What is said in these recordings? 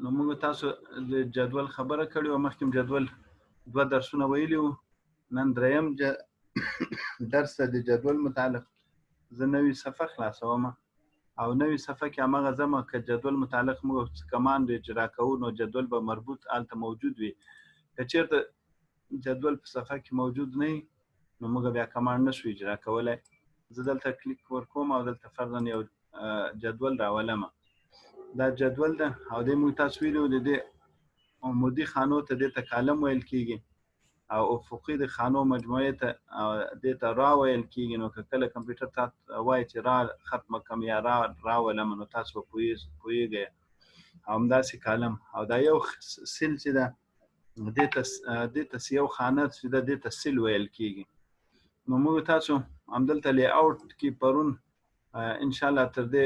نو موږ تاسو د جدول خبره کړې وه، مخکې جدول 2 درسونه ویلي وو، نن دریم درس د جدول متعلق زه نوې صفحه خلاصوم او نوې صفحه کې هماغه ځمه که جدول متعلق موږ کمانډ اجرا کوو نو جدول به مربوط هلته موجود وي. که چېرته جدول په صفحه کې موجود نه وي نو موږ بیا کمانډ نشو اجرا کولی. زه دلته کلیک ورکوم او دلته فرضاً یو جدول راولم. دا جدول ده او دې موږ تاسو ویلي وو د دې عمودي خانو ته دې ته کالم ویل کېږي او افقي د خانو مجموعې ته دې ته را ویل کېږي. نو که کله کمپیوټر ته وایي چې را ختمه کړم یا راولم نو تاسو به پوهېږئ. او همداسې کالم او دا یو سیل چې ده دې ته یو خانه چې ده دې ته سیل ویل کېږي. نو موږ تاسو همدلته لی آوټ کې پرون انشاءالله تر دې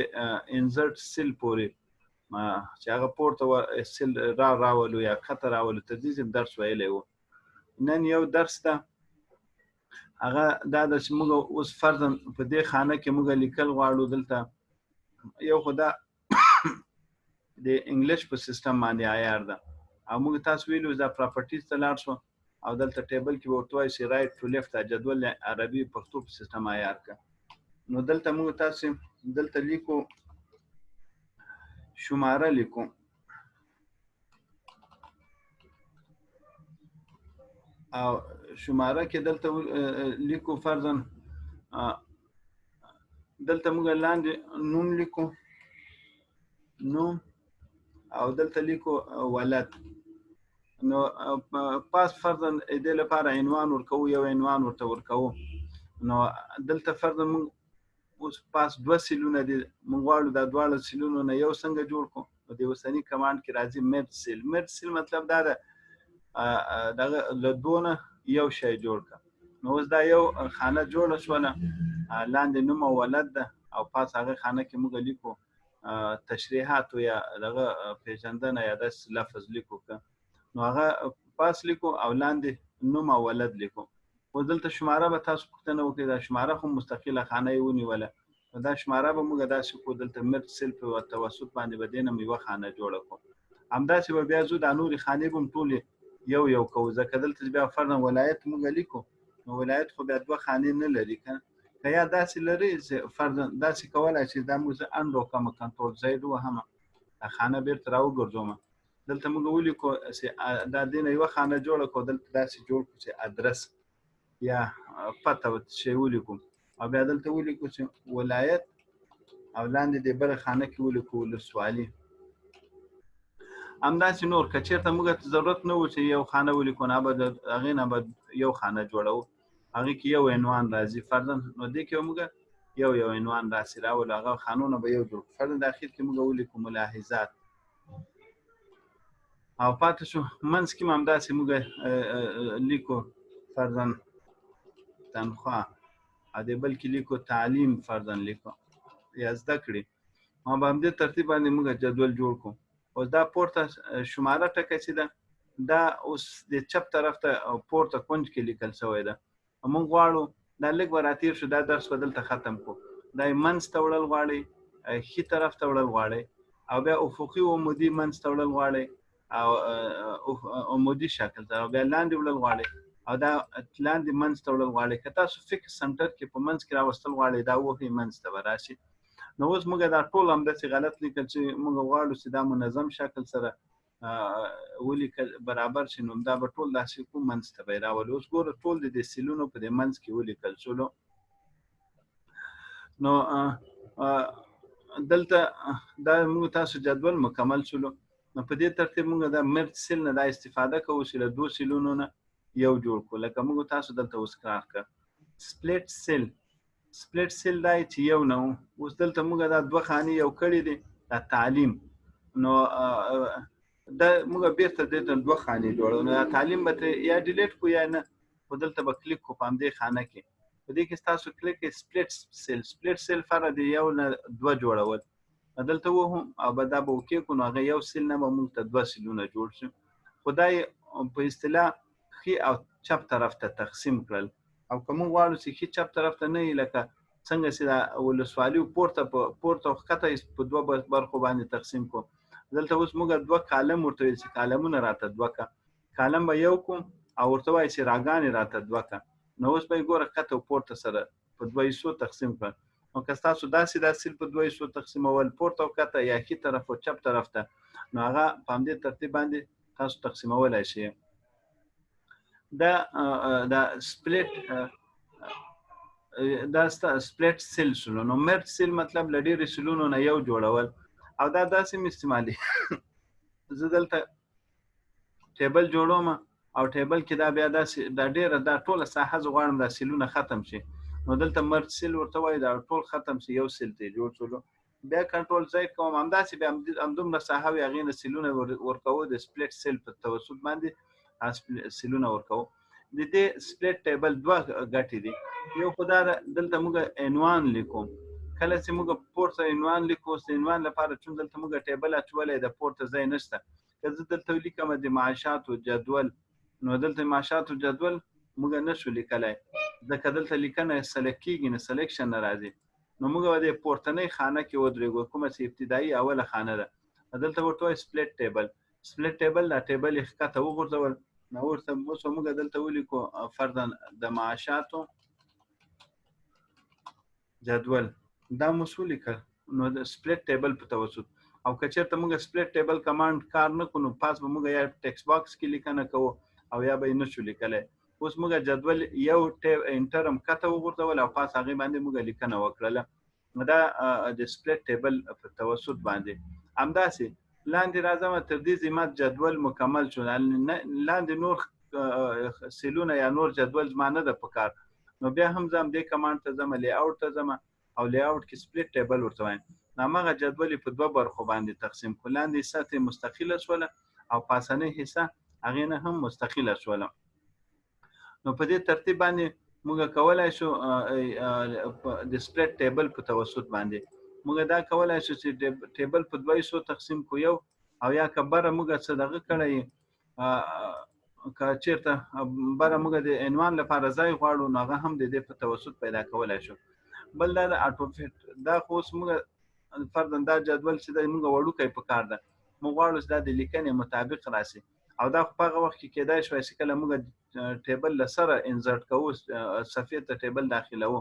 انزرټ سیل پورې چې هغه پورته سیل راولو یا کښته راولو تر دې درس ویلی وو. نن یو درس ده هغه دا ده چې موږ اوس فرضاً په دې خانه کې موږ لیکل غواړو. دلته یو خو دا د انګلیش په سیستم باندې عیار ده او موږ تاسو ویلو دا پراپرټیز ته لاړ شو او دلته ټیبل کې به ورته وایي چې رایټ ټو لیفټ جدول عربي پښتو په سیستم عیار کړه. نو دلته موږ تاسو دلته لیکو شماره لیکو او شماره کې دلته لیکو فرضاً دلته موږ لاندې نوم لیکو نوم او دلته لیکو ولد. نو پاس فرضاً دې لپاره عنوان ورکوو، یو عنوان ورته ورکوو. نو دلته فرضاً موږ اوس پاس 2 سیلونه دي، موږ غواړو دا دواړه سیلونو نه یو څنګه جوړ کړو. نو د اوسني کمانډ کې راځي مرج سیل. مرج سیل مطلب دا ده دغه له دوه نه یو شی جوړ کړه. نو اوس دا یو خانه جوړه شوله، لاندې نوم او ولد ده او پاس هغه خانه کې موږ لیکو تشریحات یا دغه پیژندنه یا داسې لفظ لیکو که نو هغه پاس لیکو او لاندې نوم او ولد لیکو. اوس دلته شماره به تاسو پوښتنه وکړئ، دا شماره خو مستقله خانه یې ونیوله، نو دا شماره به موږ داسې کړو دلته مرج سیل په توسط باندې به دې نه یوه خانه جوړه کړو. همداسې به بیا ځو دا نورې خانې به هم ټولې یو کوو، ځکه دلته بیا فرضاً ولایت موږ لیکو نو ولایت خو بیا 2 خانې نه لري که که یا داسې لري چې فرضاً داسې کولی چې دا موږ زه انډ وکړم کنټرول زید ووهمه دا خانه بیرته راوګرځوم. دلته موږ ولیکو چې دا دې نه یوه خانه جوړه کړو، دلته داسې جوړ کړو چې ادرس یا پته شی ولیکو او بیا دلته ولیکو چې ولایت او لاندې دې بله خانه کې ولیکو ولسوالي. همداسې نور که چېرته موږ ضرورت نه و چې یو خانه ولیکو نه به د هغې نه به یو خانه جوړو، هغې کې یو عنوان راځي فرضاً. نو دې کې به موږ یو عنوان داسې راولو، هغه خانونه به یو جوړ کړو. فرضاً د اخر کې موږ ولیکو ملاحظات او پاتې شو منځ کې هم همداسې موږ لیکو فرضاً تنخواه او دې بل کې لیکو تعلیم فرضاً لیکو یا زده کړې. او په همدې ترتیب باندې موږ جدول جوړ کړو. اوس دا پورته شماره ټکی چې ده دا اوس د چپ طرف ته پورته کونج کې لیکل شوی ده. موږ غواړو دا لږ به راتیر شو، دا درس به دلته ختم کړو. دا یې منځ ته وړل غواړئ، ښي طرف ته وړل غواړئ او بیا افقي عمودي منځ ته وړل غواړئ او عمودي شکل ته او بیا لاندې وړل غواړئ او دا لاندې منځ ته وړل غواړئ. که تاسو فکس سنټر کې په منځ کې راوستل غواړئ دا وهئ منځ ته به راشي. نو اوس موږ دا ټول همداسې غلط لیکل چې موږ غواړو چې دا منظم شکل سره ولیکل برابر شي، نو دا به ټول داسې کوم منځ ته به یې راولو. اوس ګوره ټول د دې سیلونو په دې منځ کې ولیکل شولو. نو دلته دا موږ تاسو جدول مکمل شولو. نو په دې ترتیب موږ دا مرج سیل نه دا استفاده کوو چې له 2 سیلونو نه یو جوړ کړو. لکه موږ تاسو دلته اوس کار کړ سپلیټ سیل. سپلیټ سیل دا چې یو نه و، اوس دلته موږ دا 2 خانې یو کړي دي دا تعلیم. نو دا موږ بیرته دې ته 2 خانې جوړو. نو دا تعلیم به یا ډیلیټ کړو یا نه، خو دلته به کلیک کړو په همدې خانه کې. په دې کې ستاسو کلیک کې سپلیټ سیل. سپلیټ سیل فرق دی یو نه 2 جوړول. دلته وهم او به دا به اوکې کړو، نو هغه یو سیل نه به موږ ته 2 سیلونه جوړ شي. خو دا یې په اصطلاح ښي او چپ طرف ته تقسیم کړل. او که موږ غواړو چې ښي چپ طرف ته نه وي، لکه څنګه چې دا ولسوالي پورته او ښکته په 2 برخو باندې تقسیم کړو، دلته اوس موږ دوه کالم ورته ویل چې کالمونه راته دوه کا کالم به یو کوم او ورته وایي چې راګانې راته دوه کا نو اوس به یې ګوره ښکته او پورته سره په دوه حصو تقسیم کړه نو که ستاسو داسې دا سیل په دوه حصو تقسیمول پورته او ښکته یا ښي طرف او چپ طرف ته نو هغه په همدې ترتیب باندې تاسو تقسیمولی شئ دا سپلیټ دا سپلیټ سیل شلو نو مرج سیل مطلب له ډېرې سیلونو نه یو جوړول او دا داسې مې استعمالي زه دلته ټیبل جوړوم او ټیبل کې دا بیا داسې دا ډېره دا ټوله ساحه زه غواړم دا سیلونه ختم شي نو دلته مرج سیل ورته وایي دا ټول ختم شي یو سیل ته جوړ شلو بیا کنټرول زید کوم همداسې بیا همدومره ساحه وي هغې نه سیلونه ورکوو د سپلیټ سیل په توسط باندې سیلونه ورکوو د دې سپلیټ ټیبل دوه ګټې دي یو خو دا دلته موږ عنوان لیکو کله چې موږ پورته عنوان لیکو د عنوان لپاره چون دلته موږ ټیبل اچولی د پورته ځای نشته که زه دلته ولیکم د معاشاتو جدول نو دلته معاشاتو جدول موږ نشو لیکلی ځکه دلته لیکنه سلیکټ کېږي نه سلیکشن نه راځي نو موږ به د پورتنۍ خانه کې ودرېږو کومه چې ابتدایي اوله خانه ده دلته ورته وایي سپلیټ ټیبل دا ټیبل یې ښکته وغورځول نو ورته اوس موږ دلته ولیکو فرضاً د معاشاتو جدول دا مو څه ولیکل نو د سپلیټ ټیبل په توسط او که چېرته موږ سپلیټ ټیبل کمانډ کار نه کړو نو پاس به موږ یا ټیکسټ باکس کې لیکنه کوو او یا به یې نشو لیکلی اوس موږ جدول یو انټر هم ښکته وغورځول او پاس هغې باندې موږ لیکنه وکړله دا د سپلیټ ټیبل په توسط باندې همداسې لاندې راځم تر دې زما جدول مکمل شو لاندې نور سیلونه یا نور جدول زما نه ده په کار نو بیا هم زه همدې کمانډ ته ځم لی آوټ ته ځم او لی آوټ کې سپلیټ ټیبل ورته وایم نو هماغه جدول په دوه برخو باندې تقسیم کړو لاندې حصه ترې مستقله شوله او پاسنۍ حصه هغې نه هم مستقله شوله نو په دې ترتیب باندې موږ کولی شو د سپلیټ ټیبل په توسط باندې موږ دا کولی شو چې ټیبل په دوه حصو تقسیم کړو یو او یا که بره موږ څه دغه کړی که چېرته بره موږ د عنوان لپاره ځای غواړو نو هغه هم د دې په توسط پیدا کولی شو بل دا د اټوفیټ دا خو اوس موږ فرضاً دا جدول چې دی موږ وړوکی په کار ده موږ غواړو چې دا د لیکنې مطابق راسي او دا خو په هغه وخت کې کیدای شوی چې کله موږ ټیبل له سره انزرټ کوو صفحې ته ټیبل داخلوو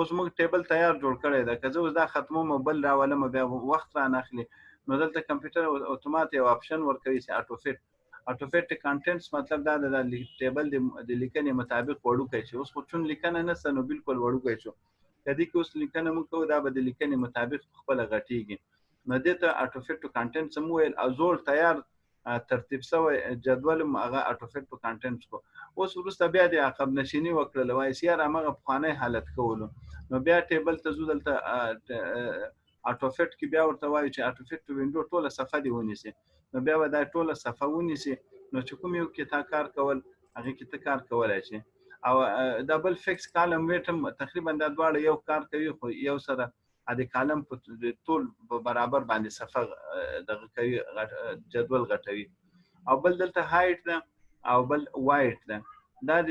اوس موږ ټیبل تیار جوړ کړی ده که زه اوس دا ختموم او بل راولم بیا وخت رانه اخلي نو دلته کمپیوټر اتومات یو آپشن ورکوي چې اټوفیټ کانټینټس مطلب دا د ټیبل د لیکنې مطابق وړوکی شي اوس خو چون لیکنه نشته نو بالکل وړوکی شو که دې کې اوس لیکنه موږ کوو دا به د لیکنې مطابق خپله غټیږي نو دې ته اټوفیټ کانټینټس هم وویل او زوړ تیار ترتیب شوی جدول هم هغه اټوفیټ کانټینټس کو اوس وروسته بیا د عقب نشیني وکړله وایي چې یار هماغه پخوانی حالت کولو نو بیا ټیبل ته ځو دلته اټوفیټ کې بیا ورته وایو چې اټوفیټ وینډو ټوله صفحه دې ونیسي نو بیا به دا ټوله صفحه ونیسي نو چې کوم یو کې تا کار کول هغې کې ته کار کولی شي او دا بل فکس کالم ویټ هم تقریبا دا دواړه یو کار کوي خو یو سره د کالم په ټول برابر باندې صفحه دغه کوي جدول غټوي او بل دلته هایټ ده او بل وایټ ده دا د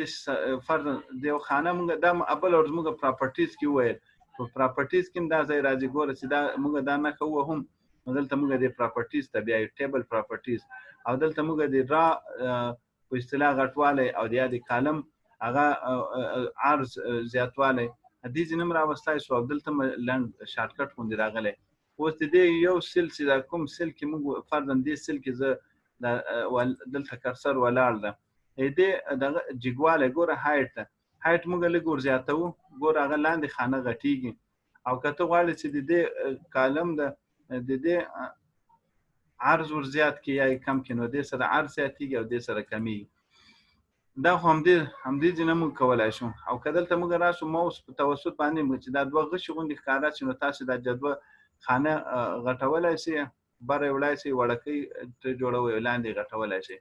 فرض د یو خانه موږ دا اول ورځ موږ پراپرټیز کې وویل په پراپرټیز کې هم دا ځای راځي ګوره چې دا موږ دا نه کوو هم نو دلته موږ د پراپرټیز ته بیا ټیبل پراپرټیز او دلته موږ د را په اصطلاح غټوالی او د کالم هغه عرض زیاتوالی دې ځینې هم راوستی شو او دلته لنډ شارټکټ غوندې راغلی اوس د دې یو سیل چې دا کوم سیل کې موږ فرضاً دې سیل کې زه دلته کرسر ولاړ ده دې دغه جګوالی ګوره هایټ ده هایټ موږ لږ ورزیاتوو ګوره هغه لاندې خانه غټیږي او که ته غواړې چې د دې کالم ده د دې عرض ورزیات کې یا کم کې نو دې سره عرض زیاتیږي او دې سره کمیږي دا خو همدې ځینه موږ کولی شو او که دلته موږ راشو ماوس په توسط باندې چې دا دوه غشي غوندې ښکاره شي نو تاسو دا جدول خانه غټولی شئ بره یې وړی شئ وړکۍ ترې جوړوئ لاندې غټولی شئ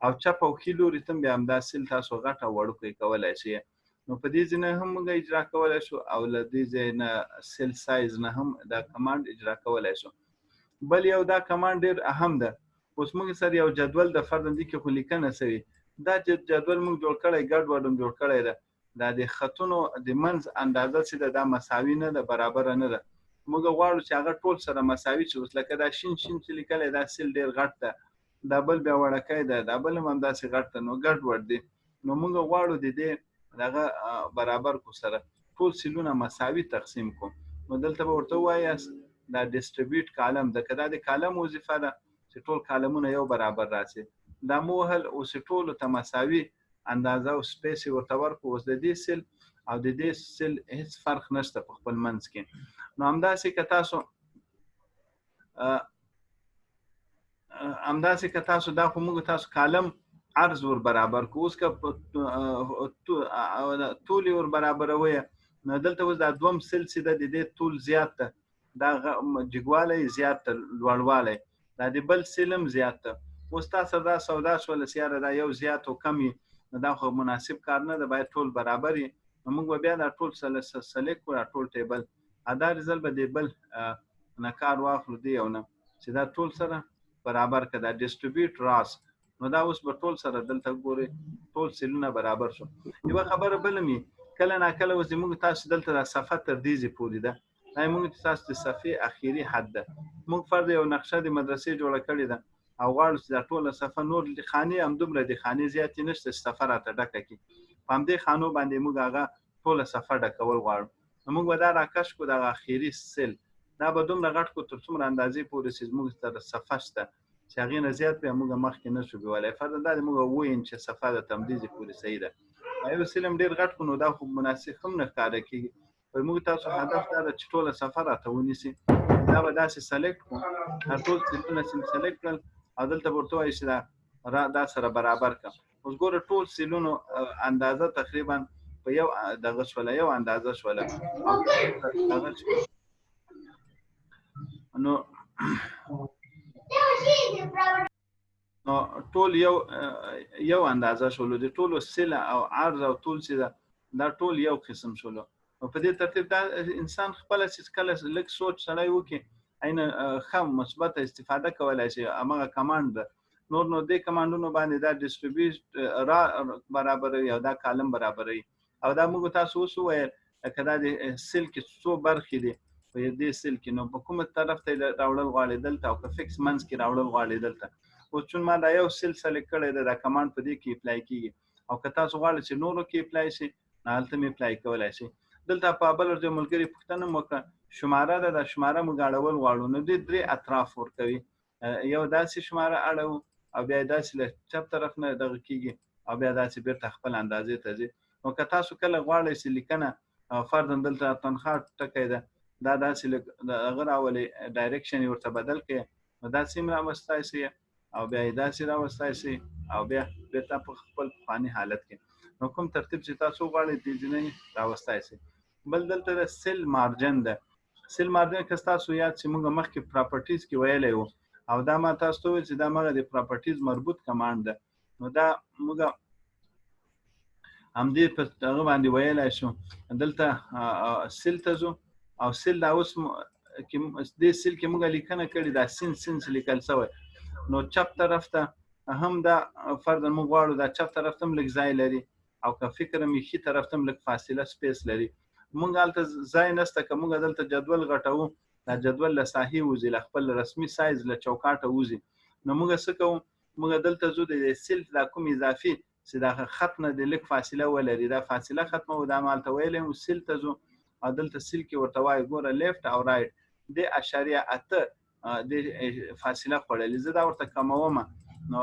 او چپ او ښي لوري ته بیا همدا سیل تاسو غټ او وړوکی کولی شئ نو په دې ځای نه هم موږ اجرا کولی شو او له دې ځای نه سیل سایز نه هم دا کمانډ اجرا کولی شو بل یو دا کمانډ ډېر اهم ده اوس موږ سره یو جدول د فرضاً دې کې خو لیکنه شوي دا جدول موږ جوړ کړی ګډ وډ هم جوړ کړی ده دا د خطونو د منځ اندازه چې ده دا مساوي نه ده برابره نه ده موږ غواړو چې هغه ټول سره مساوي شي. اوس لکه دا شین چې لیکلی دا سیل ډېر غټ ده، دا بل بیا وړکی ده، دا بل هم همداسې غټ ده، نو ګډوډ دی. نو موږ غواړو د دې دغه برابر کو سره ټول سیلونه مساوي تقسیم کو. نو دلته به ورته ووایاست دا ډیسټریبیوټ کالم ده، که دا د کالم وظیفه ده چې ټول کالمونه یو برابر راسي. دا مو وهل اوس ټولو ته مساوي اندازه او سپیس یې ورته ورکړو. اوس د دې سیل او د دې سیل هیڅ فرق نشته په خپل منځ کې. نو همداسې که تاسو دا خو موږ تاسو کالم عرض ور برابر کو. اوس که طول ور برابروي، نو دلته اوس دا دوم سیل چې د دې طول زیات ده، دا جګوالی زیات ده، لوړوالی دا د بل سیل هم زیات ده. اوس تاسو دا سودا شوله چې یاره دا یو زیات او کم وي، نو دا خو مناسب کار نه ده، باید ټول برابر وي. نو موږ به بیا دا ټول سلیکټ کړو، دا ټول ټیبل دا ریزل به د بل نه کار واخلو دی یو نه چې دا ټول سره برابر کړه، دا ډیسټریبیوټ راس. نو دا اوس به ټول سره دلته ګوري ټول سیلونه برابر شو. یوه خبره بله مې کله ناکله اوس زموږ تاسو دلته دا صفحه تر دې ځای پورې ده، دا موږ تاسو د صفحې اخري حد ده. موږ فرض یو نقشه د مدرسې جوړه کړې ده او غواړو چې دا ټوله صفحه نور خانې همدومره دي، خانې زیاتې نشته چې صفحه راته ډکه کړي. په همدې خانو باندې موږ هغه ټوله صفحه ډکول غواړو. نو موږ به دا راکش کړو، دغه اخري سیل دا به دومره غټ کړو تر څومره اندازې پورې چې زموږ سره صفحه شته، چې هغې نه زیات بیا موږ مخکې نه شو بیولی. فرضاً دا د موږ 7 انچه صفحه ده، تمدیزې پورې صحیح ده. یو سیل هم ډېر غټ کړو، نو دا خو مناسب هم نه ښکاره کېږي. موږ تاسو هدف دا ده چې ټوله صفحه راته ونیسي. دا به داسې سلیکټ کړو، دا ټول سیلونه سلیکټ کړل او دلته به ورته وایي چې دا سره برابر کړه. اوس ګوره ټول سیلونو اندازه تقریبا په یو دغه شوله، یو اندازه شوله. نو ټول یو اندازه شولو، د ټولو سیل او عرض او طول چې دا ټول یو قسم شولو. په دې ترتیب دا انسان خپل چې کله لږ سوچ سړی وکړي عین ښه مثبته استفاده کولی شي. همغه کمانډ ده، نور نو دې کمانډونو باندې دا ډیسټریبیوټ برابروي او دا کالم برابروي. او دا موږ تاسو اوس وویل که دا د سیل کې څو برخې دي په دې سیل کې، نو په کومه طرف ته راوړل غواړي دلته، او که فکس منځ کې راوړل غواړي دلته. اوس چون ما دا یو سیل سلیکټ کړی دی، دا کمانډ په دې کې اپلای کېږي، او که تاسو غواړئ چې نورو کې اپلای شي نو هلته مې اپلای کولی شي. دلته په بل ورځ یو ملګري پوښتنه مو وکړه، شماره ده، دا شماره موږ اړول غواړو. نو دوی 3 اطراف ورکوي، یو داسې شماره اړوو او بیا یې داسې له چپ طرف نه دغه کېږي او بیا داسې بیرته خپل اندازې ته ځي. نو که تاسو کله غواړئ چې لیکنه فرضاً دلته تنخواه ټکی ده، دا داسې هغه راولئ، ډایرکشن یې ورته بدل کړئ، نو داسې هم راوستی شئ او بیا یې داسې راوستی شئ او بیا بیرته په خپل پخواني حالت کې. نو کوم ترتیب چې تاسو غواړئ دې ځینې راوستی شئ. بل دلته د سیل مارجن ده. سیل مارجن که تاسو یاد چې موږ مخکې پراپرټیز کې ویلی وو، او دا ما تاسو ته وویل چې دا مغه د پراپرټیز مربوط کمانډ ده. نو دا موږ همدې په هغه باندې ویلی شو. دلته سیل ته ځو او سیل دا اوس دې سیل کې موږ لیکنه کړې، دا سین لیکل شوی. نو چپ طرف ته هم دا فرضاً موږ غواړو دا چپ طرف ته هم لږ ځای لري، او که فکر مې ښي طرف ته هم لږ فاصله سپیس لري. موږ هلته ځای نشته، که موږ دلته جدول غټوو، دا جدول له ساحې وځي، له خپل رسمي سایز له چوکاټه وځي. نو موږ څه کوو، موږ دلته ځو د سیل دا کوم اضافي چې دا خط نه د لږ فاصله ولري، دا فاصله ختمه و. دا ما هلته ویلی وو سیل ته ځو او دلته سیل کې ورته وایي ګوره لیفټ او رایټ د اشاریه 8 د فاصله خوړلې، زه دا ورته کموم، نو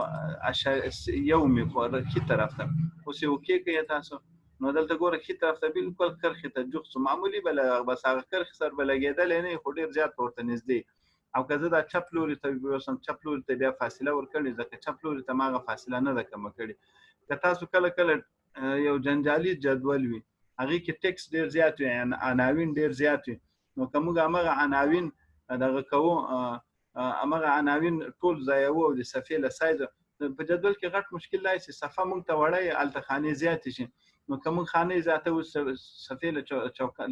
یو مې ښي طرف ته. اوس یې اوکې کوئ تاسو، نو دلته ګوره ښي طرف ته بالکل کرښې ته جوخت شو، معمولي به بس هغه کرښې سره به لګېدلی نه وي، خو ډېر زیات به ورته نږدې. او که زه دا چپ لوري ته بیوسم، چپ لوري ته بیا فاصله ورکړې، ځکه چپ لوري ته ما هغه فاصله نه ده کمه کړې. که تاسو کله کله یو جنجالي جدول وي، هغې کې ټکس ډېر زیات وي، عناوین ډېر زیات وي، نو که موږ همغه عناوین دغه کوو، همغه عناوین ټول ځایوو او د صفحې له سایزه، په جدول کې غټ مشکل دی چې صفحه موږ ته وړی هلته خانې زیاتې شي. نو که موږ خانې زیاته صفحې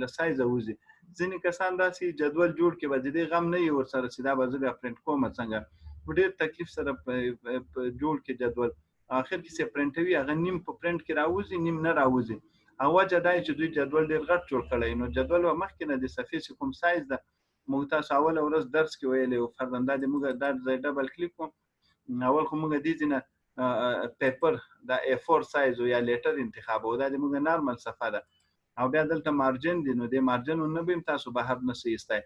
له سایزه وځي. ځینې کسان داسې جدول جوړ کړي به د دې غم نه وي ورسره چې دا به زه بیا پرنټ کوم څنګه، په ډېر تکلیف سره جوړ کړي جدول، اخر کې چې پرنټوي هغه نیم په پرنټ کې راوځي، نیم نه راوځي. او وجه دا چې دوی جدول ډېر غټ جوړ کړی، نو جدول به مخکې نه د صفحې چې کوم سایز ده موږ تاسو اوله ورځ درس کې ویلې وو فرضاً دا د موږ دا ځای ډبل کلیک کوم اول خو موږ دې ځینه پیپر دا A4 سایز یا لیټر انتخابو دا د موږ نارمل صفحه ده او بیا دلته مارجن دی نو د مارجن نه بیم تاسو بهر نه سي استای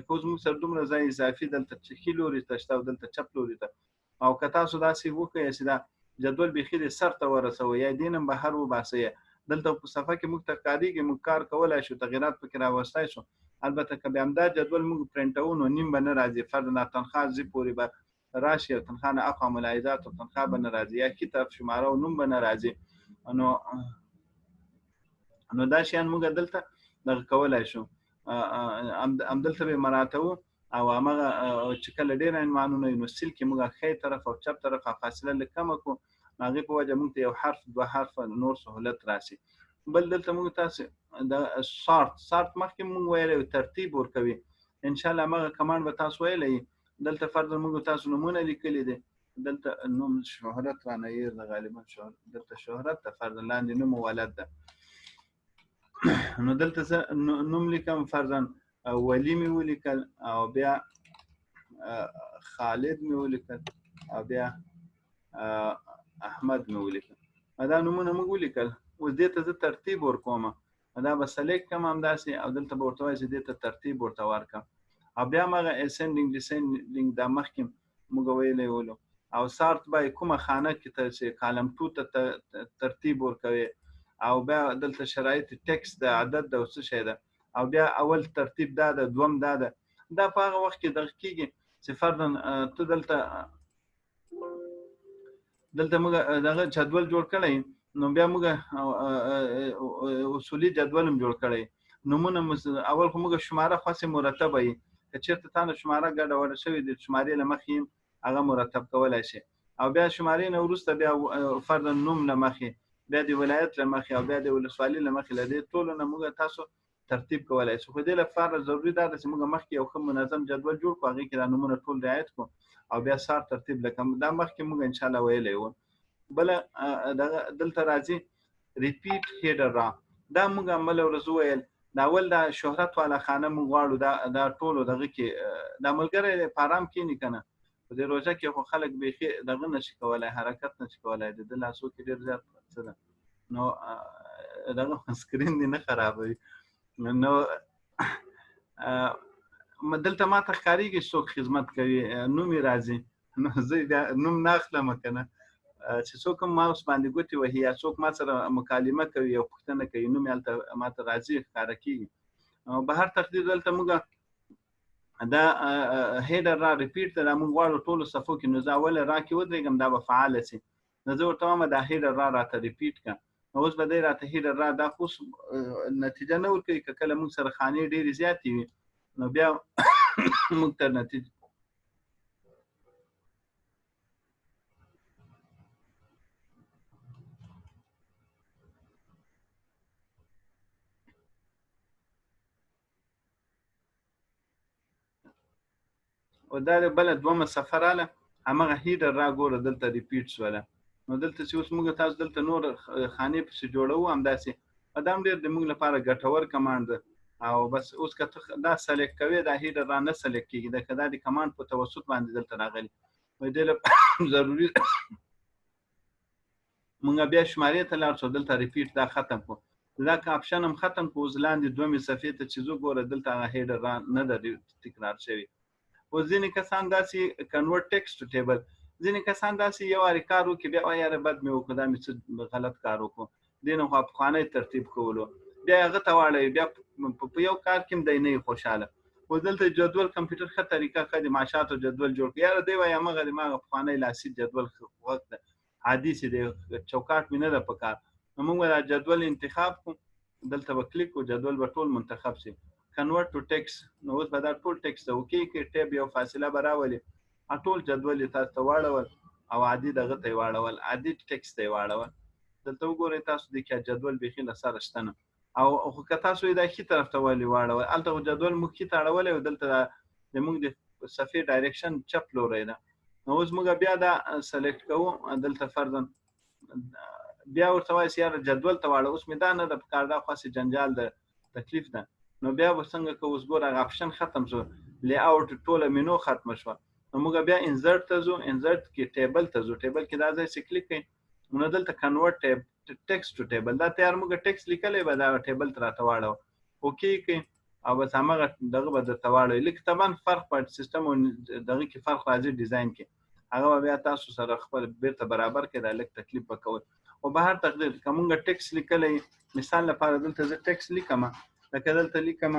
کوم موږ سره دومره ځای اضافي دلته چې لوري ته شته دلته چپ لوري ته او که تاسو داسې وکړئ چې دا جدول بيخي د سر ته ورسوي یا دینم بهر وباسي دلته په صفحه کې موږ ته کاریږي موږ کار کولای شو تغیرات پکې راوستای شو البته که بیا هم دا جدول موږ پرنټو نو نیم به نه راځي فرضاً تنخواه زی پورې به راشي تنخواه نه اقوا ملاحظات او تنخواه به نه راځي یا کتاب شماره او نوم به نه راځي نو دا شیان موږ دلته دغه کولای شو ام دلته به مراتب او هغه چې کله ډیر عنوانونه نو سیل کې موږ خې طرف او چپ طرف فاصله لکم کو هغه په وجه موږ ته یو حرف دوه حرف نور سهولت راشي بل دلته موږ تاسو د سارت مخکې موږ ویل ترتیب ورکوي ان شاء الله هغه کمانډ به تاسو ویلې دلته فرض موږ تاسو نمونه لیکلي دي دلته نوم شهرت رانه یې غالبا شهرت دلته شهرت ته فرض لاندې نوم ولادت ده نو دلته نوم لیکم فرضاً ولی می ولیکل او بیا خالد می ولیکل او بیا احمد می ولیکل دا نومونه موږ ولیکل اوس دې ته زه ترتیب ورکوم دا به سلیکټ کوم همداسې او دلته به ورته وایي چې دې ته ترتیب ورته ورکړم او بیا مغه اسندینګ ډیسندینګ دا مخکې موږ ویلی ولو او سارت بای کومه خانه کې ته چې کالم 2 ته ترتیب ورکوي او بیا دلته شرایط ټیکست د عدد د څه شي ده او بیا اول ترتیب دا د دوم دا په هغه وخت کې دغه کېږي چې فرضاً ته دلته موږ دغه جدول جوړ کړی نو بیا موږ اصولي جدول هم جوړ کړی نمونه اول خو موږ شماره خاصه مرتبه وي چې چیرته تاسو شماره ګډه وړه شوی د شمارې لمخې هغه مرتب کولای شي او بیا شمارې نه وروسته بیا فرضاً نوم لمخې بیا د ولایت لمخې او بیا د ولسوالۍ لمخې لدې ټولو نه موږ تاسو ترتیب کولای شو خو دې لپاره ضروري ده چې موږ مخکې یو ښه منظم جدول جوړ کړو هغه کې دا نمونه ټول رعایت کړو او بیا سار ترتیب لکم دا مخکې موږ ان شاء الله ویلې و بل دلته راځي ریپیټ هیډر را دا موږ عمل ورزو ویل دا ول دا شهرت والا خانه موږ غواړو دا ټولو دغه کې دا ملګری پارام کې نه کنه په دې روزه کې خو خلک به دغه نشي کولای حرکت نشي کولای د لاسو کې ډیر زیات څه ده نو دغه سکرین دی نه خرابوي نو دلته ما ته ښکاریږي څوک خدمت کوي نوم راځي نو زه نوم نه اخلم کنه چې څوک ما اوس باندې ګوتې وهي یا څوک ما سره مکالمه کوي او پوښتنه کوي نوم یې هلته ما ته راځي ښکاره کېږي به هر تقدیر دلته موږ دا هیډر را ریپیټ ته دا موږ غواړو ټولو صفحو کې نو زه اوله را کې ودرېږم دا به فعاله شي نو زه ورته وایم دا هیډر راته ریپیټ کړه اوس به دی راته هیډر را دا خو نتیجه نه ورکوي که کله موږ سره خانې ډېرې زیاتې وي نو بیا موږ تر نتیجه او دا بله دومه صفحه راله همغه هیډر را ګوره دلته ریپیټ شوله نو دلته چې اوس موږ تاسو دلته نور خانې پسې جوړوو همداسې دا هم ډېر د موږ لپاره ګټور کمانډ ده او بس اوس که ته دا سلیکټ کوې دا هیډر را نه سلیکټ کېږي دا که دا د کمانډ په توسط باندې دلته راغلي وایي دې لپاره ضروري موږ بیا شمارې ته لاړ شو دلته ریپیټ دا ختم کړو دا که اپشن هم ختم کړو اوس لاندې دومې صفحې ته چې زه ګوره دلته هغه هیډر را نه ده تکرار شوی او ځینې کسان داسې کنورټ ټیکسټ ټو ټیبل ځینې کسان داسې یو وارې کار وکړي بیا وایي یاره بد مې وکړو دا مې څه غلط کار وکړو دې نه خو پخوانی ترتیب کولو بیا هغه ته واړوي بیا په یو کار کې هم دی نه خوشحاله خو دلته جدول کمپیوټر ښه طریقه ښه د معاشاتو جدول جوړ کړي یاره دی وایي همغه د ما پخوانی لاسي جدول وخت ده عادي چې دی چوکاټ مې نه ده په کار نو موږ دا جدول انتخاب کړو دلته به کلیک کړو جدول به ټول منتخب شي کنورټ ټو ټیکس نو اوس به دا ټول ټیکس ته وکړي کې ټیب یو فاصله به راولي ټول جدول یې تاسو ته واړول او عادي دغه ته یې واړول عادي ټیکس ته یې واړول دلته وګورئ تاسو د کې جدول بیخي له سره شته نه او خو که تاسو یې دا ښي طرف ته ولې واړول هلته خو جدول موږ ښي ته اړولی او دلته زموږ د صفحې ډایرکشن چپ لوری ده نو اوس موږ بیا دا سلیکټ کوو دلته فرضاً بیا ورته وایي چې یاره جدول ته واړه اوس مې دا نه ده پکار دا خاصې جنجال ده تکلیف ده نو بیا به څنګه که اوس ګوره هغه اپشن ختم شو لی اوټ ټوله مینو ختمه شوه. نو موږ بیا انزرټ ته ځو، انزرټ کې ټیبل ته ځو، ټیبل کې دا ځای چې کلیک کړئ نو دلته کنورټ ټیکسټ ټو ټیبل، دا تیار موږ ټیکسټ لیکلی به دا ټیبل ته راته واړوه، اوکې کړئ او بس همغه دغه به درته واړوي. لږ طبعا فرق په سیسټم او دغه کې فرق راځي ډیزاین کې، هغه بیا تاسو سره خپل بیرته برابر کړئ، دا لږ تکلیف به کوئ. او به هر تقدیر که مونږ ټیکسټ لیکلی، مثال لپاره دلته زه ټیکسټ لیکم، لکه دلته لیکم،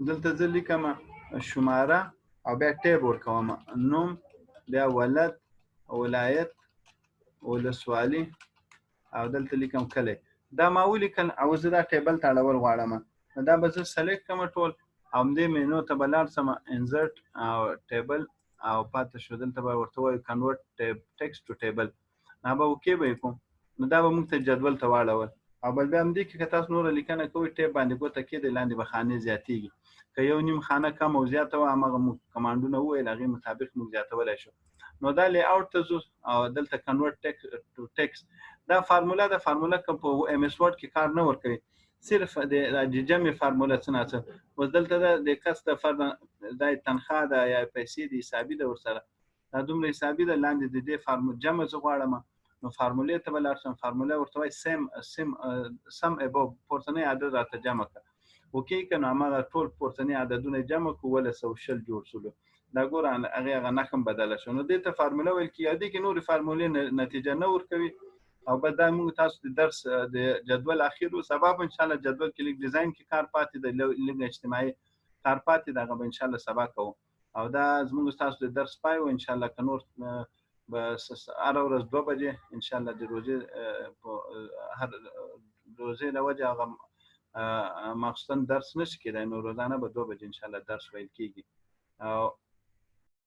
دلته زه لیکم شماره او بیا ټیب ورکوم، نوم، بیا ولد، ولایت، ولسوالي او دلته لیکم کلی. دا ما ولیکل او زه دا ټیبل ته اړول غواړم، دا به زه سلیکټ کړم ټول او همدې مینو ته به لاړ شم، انزرټ او ټیبل او پاتې شو دلته به ورته وایو کنورټ ټیکسټ ټو ټیبل، دا به اوکې به یې کوم، نو دا به موږ ته جدول ته واړول. او بل بیا همدې کې که تاسو نوره لیکنه کوئ ټیب باندې ګوته کېدی، لاندې به خانې زیاتېږي، که یو نیم خانه کم او زیاته وه همغه موږ کمانډونه وویل هغې مطابق موږ زیاتولی شو. نو دا لی اوټ ته ځو او دلته کنورټ ټو ټیکسټ، دا فارموله ده، فارموله که په ایم اس ورډ کې کار نه ورکوي، صرف د جمع فارموله څه ناڅه. اوس دلته د کس د فرد دا تنخواه ده یا پیسې دي حسابي ده ورسره، دا دومره حسابي ده، لاندې د دې فارموله جمع زه غواړم نو فارمولې ته به لاړ شم، فارموله ورته وایي سم ابو پورتنی عدد راته جمع کړه، اوکې که نو همغه ټول پورتني عددونه جمع کړو 1200 جوړ شولو. دا ګوره هغه نښه بدله شو، نو دې ته فارموله ویل کېږي. دې کې نورې فارمولې نتیجه نه ورکوي. او بعد دا موږ تاسو د درس د جدول اخیر سبا به ان شاء الله جدول کې لیک ډیزاین کې کار پاتې د لیک اجتماعي کار پاتې دا به ان شاء الله سبا کوو. او دا زموږ تاسو د درس پای و ان شاء الله که نور بس هر ورځ 2 بجې ان شاء الله د روزې هر روزې له وجه هغه مخصوصا درس نشي کېدای، نو روزانه به 2 بجې ان شاء الله درس ویل کېږي. او